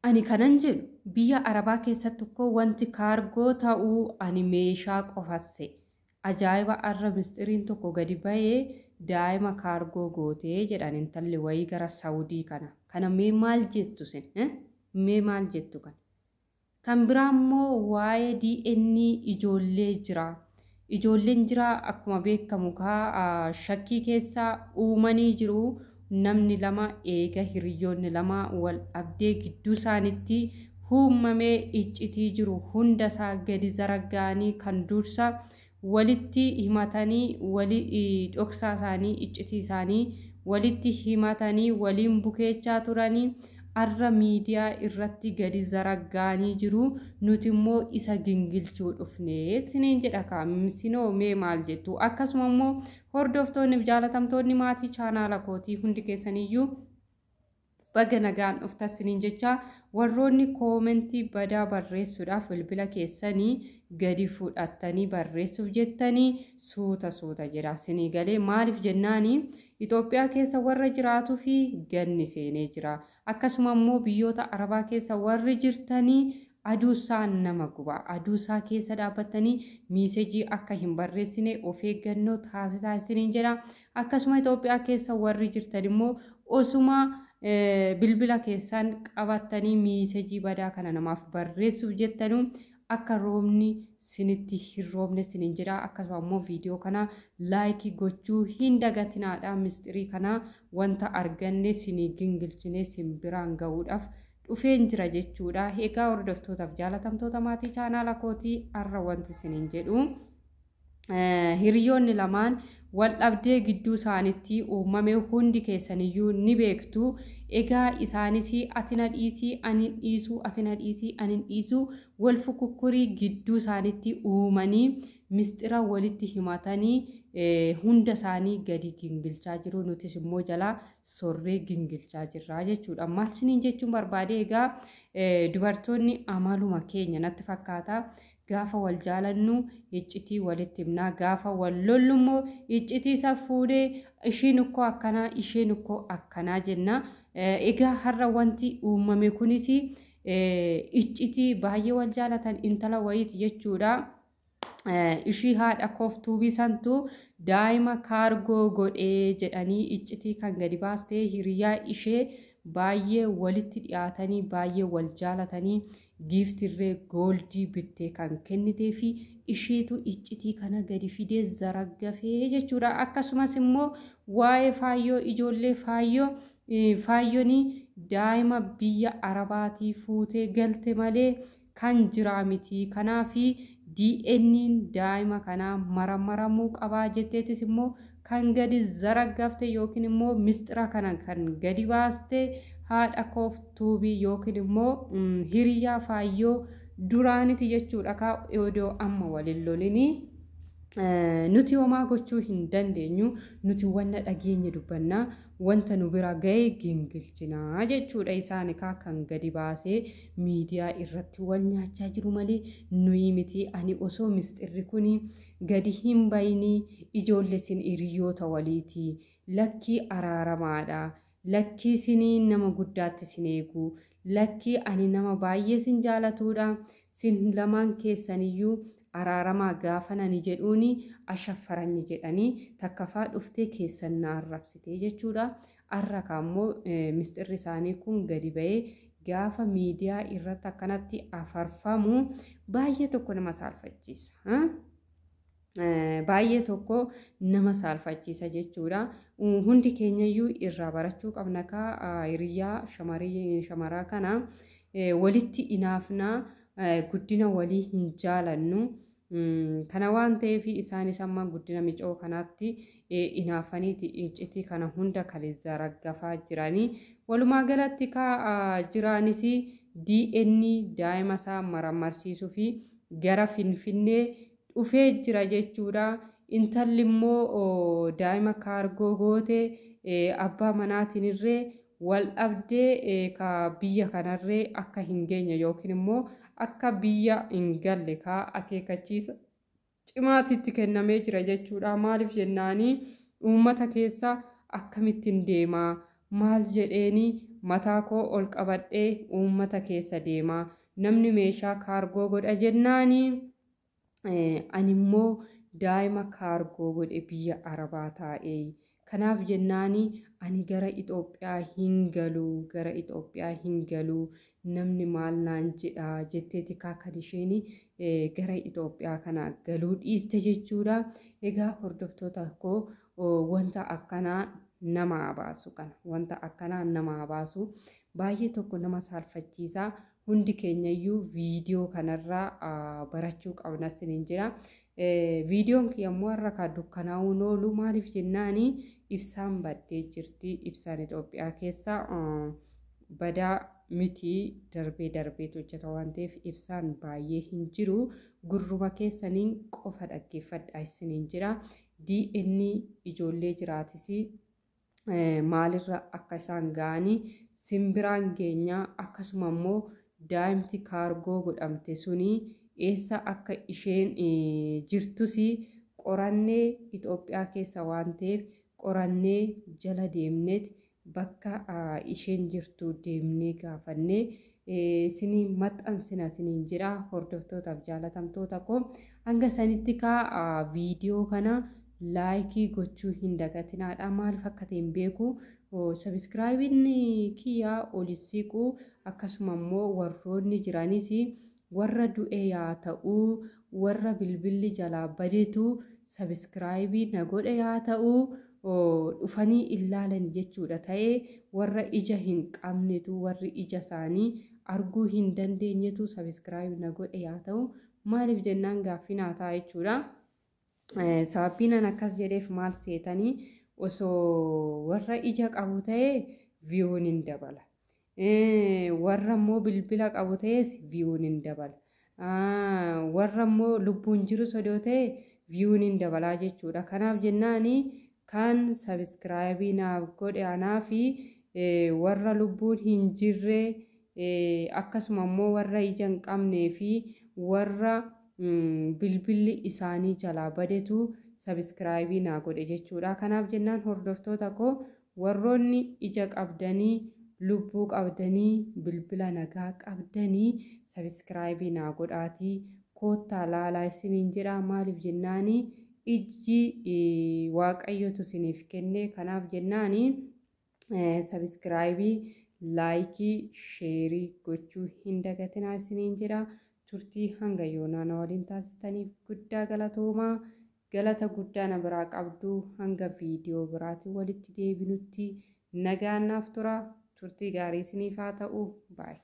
ani kanan jedhu biyya Arabaa keessatti tokko wanti kaargoo ta'uu ani meeshaa qofasse ajaa'iba arra mistiriin tokko gadi ba'ee daa'ima kaargoo gootee jedhan intalli wayii gara Saawudii kana mee maal jettu sin mee maal jettu kan biraa immoo waa'ee DNA ijoollee ijoolleen jira akkuma beekamu shakkii keessaa uumanii jiru. Namni lama eega hiriyoonni lama wal abdee gidduu isaanitti uumamee iccitii jiru hunda isaa gadi zaragaanii kan dursa walitti himatanii walii dhoksaa isaanii iccitii isaanii walitti himatanii waliin bukeechaa turanii arra miidiyaa irratti gadi zaragaanii jiru nuti immoo isa gingilchuu dhufnee siniin jedha kaamsinoo mee maal jettu akkasuma immoo hordoftoonni jaalatamtoonni maatii chaanaala kootii hundi keessaniyyuu baga nagaan dhuftas siniin jecha warroonni koomentii badaa barreessuudhaaf bilbila keessanii gadi fudhattanii barreessuuf jettanii suuta jedha sinii galee maaliif jennaanii Itoophiyaa keessa warra jiraatuu fi ganni seenee jira akkasuma immoo biyyoota Arabaa keessa warri jirtanii aduusaa nama guba aduusaa keessa dhaabbatanii miisejii akka hin barreessine of eeggannoo taasisaa isiniin jedha akkasuma Itoophiyaa keessa warri jirtan immoo osuma bilbila keessan qabatanii miisejii badaa kana namaaf barreessuuf jettanu akka roobni sinitti hin roobne siniin jedha akkasuma immoo viidiyoo kana laayikii gochuu hin dagatinaadha mistirii kana wanta arganne sinii gingilchine simbiraan ga'uudhaaf dhufeen jira jechuudha. Egaa hordoftootaaf jaalatamtoota maatii chaanaala kootii arra wanti siniin jedhu hiriyoonni lamaan wal dhabdee gidduu isaanitti uumame hundi keessaniyyuu ni beektu. Egaa isaanis ati na dhiisii ani dhiisuu ati na dhiisii ani dhiisuu wal fukukkurii gidduu isaanitti uumanii mistira walitti himatanii hunda isaanii gadi gingilchaa jiru nutis immoo jalaa sorree gingilchaa jirra jechuudha. Maal siniin jechuun barbaade egaa dubartoonni amaluma keenya natti fakkaata gaafa wal jaalannu iccitii walitti himnaa gaafa wal lollu immoo iccitii safuudhee isheen ukkoo akkanaa jenna. Egaa har'a wanti uumame kunis iccitii baay'ee wal jaalatan intala wayiiti jechuudha. Ishii haadha kooftuu bisantu daa'ima kaargoo godhee jedhanii iccitii kan gadi baastee hiriyaa ishee baay'ee walitti dhiyaatanii baay'ee wal jaalatanii giiftirree gooldii bittee kan kennitee fi isheetu iccitii kana gadi fidee zaraggafee jechuudha. Akkasumas immoo waa'ee faayyoo ijoollee faayyoon daa'ima biyya Arabaatii fuutee galte malee kan jiraa miti. Kanaaf DNA'n daa'ima kanaa maramaramuu qabaa jetteetis immoo kan gadi zaraggafte yookiin immoo mistira kana kan gadi baaste haadha kooftuubii yookiin immoo hiriyaa faayyoo duraaniti jechuudha. Ka odoo amma waliin lolinii nuti homaa gochuu hin dandeenyu nuti wanna dhageenye dubbannaa wanta nu bira ga'e gingilchinaa jechuudha. Isaan kan gadi baasee miidiyaa irratti wal nyaachaa jiru malee nuyi miti. Ani osoo mistirri kun gadi hin bayinii ijoollee sin hiriyoota waliiti lakkii araaramaadha lakkii sinii nama guddaatti sin eegu lakkii ani nama baay'ee sin jaalatuudha sin lamaan keessaniyyuu araaramaa gaafanani jedhuuni ashaffaranyi jedhanii takkafaa dhuftee keessan na arrabsitee jechuudha. Arra kaammoo mistirri isaanii kun gadi ba'ee gaafa miidiyaa irratti akkanatti afarfamu baay'ee tokko nama saalfachiisa. Baay'ee tokko nama saalfachiisa jechuudha. Hundi keenyayyuu irraa barachuu qabna. Hiriyaa shamaraa kana walitti inaafnaa guddina walii hin jaalannu. Kana waan ta'eef isaanis amma guddina micoo kanaatti inaafaniiti iccitii kana hunda kaleessa raggafaa jiranii. Walumaa galatti jiraanis DNA daa'ima isaa maramarsiisuu fi gara Finfinnee dhufee jira jechuudha. Intalli immoo daa'ima kaargoo goote abbaa manaatiin irree wal dhabdee biyya kanarree akka hin geenye yookiin immoo akka biyya hin galle akeekachiisa cimaatitti kennamee jira jechuudha. Maaliif jennaanii uummata keessa akkamittiin deemaa maal jedheeni mataa koo ol qabadhee uummata keessa deemaa namni meeshaa kaargoo godha jennaani ani immoo daa'ima kaargoo godhe biyya arabaa taa'ee kanaaf jennaani ani gara Itoophiyaa hin galu namni maal naan jedha jetteeti kan isheen gara Itoophiyaa kana galuu dhiiste jechuudha. Egaa hordoftoota koo wanta akkanaa nama baasu baay'ee tokko nama saalfachiisa. Hundi keenyayyuu viidiyoo kanarraa barachuu qabna siniin jira. Viidiyoon yommuu har'a dukkanaa'uun oolu maaliif jennaani ibsaan baddee jirti. Ibsaan Itoophiyaa keessa badaa miti darbee hojjeta waan ta'eef ibsaan baay'ee hin jiru. Gurruma keessaniin qofa dhaggeeffadhaa isiniin jira. DN ijoollee jiraatis maalirra akka isaan ga'anii simbiraan geenyaa akkasuma immoo daa'imti kaargoo godhamte suni eessa akka isheen jirtus qorannee Itoophiyaa keessa waan ta'eef qorannee jala deemneet bakka isheen jirtu deemnee gaafannee isinii maxxansina isiniin jira. Hordoftootaaf jaalatamtoota koo hanga sanitti viidiyoo kana laayikii gochuu hin dagatinaadha. Maaliif akka ta'e hin beeku. Sabiskiraayibiin kiyyaa olis siqu akkasuma immoo warroonni jiranis warra du'e yaa ta'uu warra bilbilli jalaa badeetu sabiskiraayibii na godhe yaa ta'uu dhufanii ilaalan jechuudha. Ta'ee warra ija hin qabnetu warri ija isaanii arguu hin dandeenyetu sabiskiraayibii na godhe yaa ta'uu maaliif jennaan gaaffii naa ta'a jechuudha. Sababbiin an akkas jedheef maal seetanii osoo warra ija qabu ta'ee viyuun hin dabala. Warra immoo bilbila qabu ta'es viyuun hin dabala. Warra immoo lubbuun jiru sodoo ta'e viyuun hin dabalaa jechuudha. Kanaaf jennaani kan sabiskiraayibii naaf godhe anaa fi warra lubbuun hin jirre akkasuma immoo warra ija hin qabnee fi warra bilbilli isaanii jalaa badetu sabiskiraayibii naa godhe jechuudha. Kanaaf jennaan hordoftoota koo warroonni ija qabdanii lubbuu qabdanii bilbila nagaa qabdanii sabiskiraayibii naa godhaatii koottaa laalaa isiniin jedha. Maaliif jennaani ijji waaqayyotu isiniif kenne. Kanaaf jennaani sabiskiraayibii laayikii sheerii gochuu hin dagatinaa isiniin jedha. Turtii hanga yoonaa na waliin taasistaniif guddaa galatoomaa. Galata guddaa na biraa qabdu. Hanga viidiyoo biraatiin walitti deebinutti nagaan naaf tura. Turtii gaarii isiniif haa ta'u. Baay'ee.